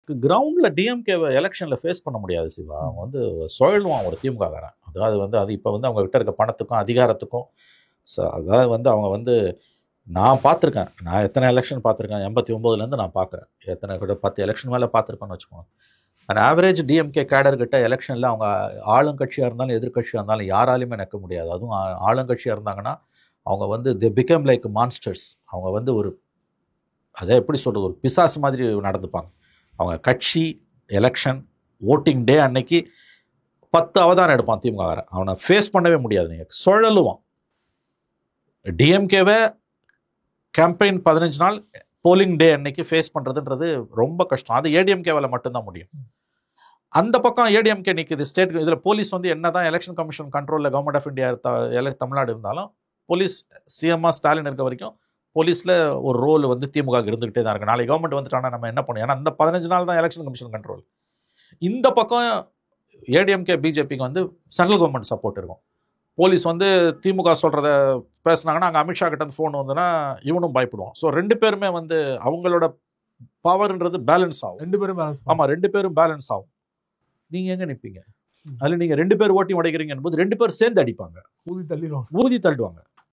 கிரவுண்டில் டிஎம்கே எலெக்ஷனில் ஃபேஸ் பண்ண முடியாது சிவா. அவன் வந்து சுழலுவான் ஒரு திமுககாரன். அது இப்போ வந்து அவங்க கிட்ட இருக்க பணத்துக்கும் அதிகாரத்துக்கும் அதாவது வந்து அவங்க வந்து நான் பார்த்துருக்கேன். நான் எத்தனை எலெக்ஷன் பார்த்துருக்கேன், 89லேருந்து நான் பார்க்குறேன். எத்தனை கிட்ட 10 எலெக்ஷன் மேலே பார்த்துருப்பேன்னு வச்சுக்கோங்க. அந்த ஆவரேஜ் டிஎம்கே கேடர்கிட்ட எலெக்ஷனில் அவங்க ஆளுங்கட்சியாக இருந்தாலும் எதிர்கட்சியாக இருந்தாலும் யாராலையுமே நிற்க முடியாது. அதுவும் ஆளுங்கட்சியாக இருந்தாங்கன்னா அவங்க வந்து தி பிகம் லைக் மான்ஸ்டர்ஸ். அவங்க வந்து ஒரு அதை எப்படி சொல்கிறது, ஒரு பிசாசு மாதிரி நடந்துப்பாங்க. அவங்க கட்சி எலெக்ஷன் ஓட்டிங் டே அன்னைக்கு 10 அவதாரம் எடுப்பான் திமுககாரன். அவனை ஃபேஸ் பண்ணவே முடியாது. நீங்கள் சுழலுவான். டிஎம்கேவை கேம்பெயின் 15 நாள் போலிங் டே அன்னைக்கு ஃபேஸ் பண்ணுறதுன்றது ரொம்ப கஷ்டம். அது ஏடிஎம்கேவால் மட்டும்தான் முடியும். அந்த பக்கம் ஏடிஎம்கே நிற்குது ஸ்டேட். இதில் போலீஸ் வந்து என்ன தான் எலெக்ஷன் கமிஷன் கண்ட்ரோலில் கவர்மெண்ட் ஆஃப் இந்தியா தமிழ்நாடு இருந்தாலும் போலீஸ் சிஎம்ஆர் ஸ்டாலின் இருக்க வரைக்கும் போலீஸில் ஒரு ரோல் வந்து திமுக இருந்துகிட்டே தான் இருக்குது. நாளைக்கு கவர்மெண்ட் வந்துட்டானா நம்ம என்ன பண்ணுவோம்? ஏன்னா அந்த 15 நாள் தான் எலெக்ஷன் கமிஷன் கண்ட்ரோல். இந்த பக்கம் ஏடிஎம்கே பிஜேபிக்கு வந்து சென்ட்ரல் கவர்மெண்ட் சப்போர்ட் இருக்கும். போலீஸ் வந்து திமுக சொல்கிறத பேசுனாங்கன்னா அங்கே அமித்ஷா கிட்ட வந்து ஃபோன் வந்துன்னா இவனும் பயப்படுவான். ஸோ 2 பேருமே வந்து அவங்களோட பவர்ன்றது பேலன்ஸ் ஆகும். 2 பேரும் பேலன்ஸ். ஆமாம், 2 பேரும் பேலன்ஸ் ஆகும். நீங்கள் எங்கே நிற்பீங்க? அதில் நீங்கள் 2 பேர் ஓட்டி உடைக்கிறீங்க போது 2 பேர் சேர்ந்து அடிப்பாங்க, ஊதி தள்ளிடுவாங்க.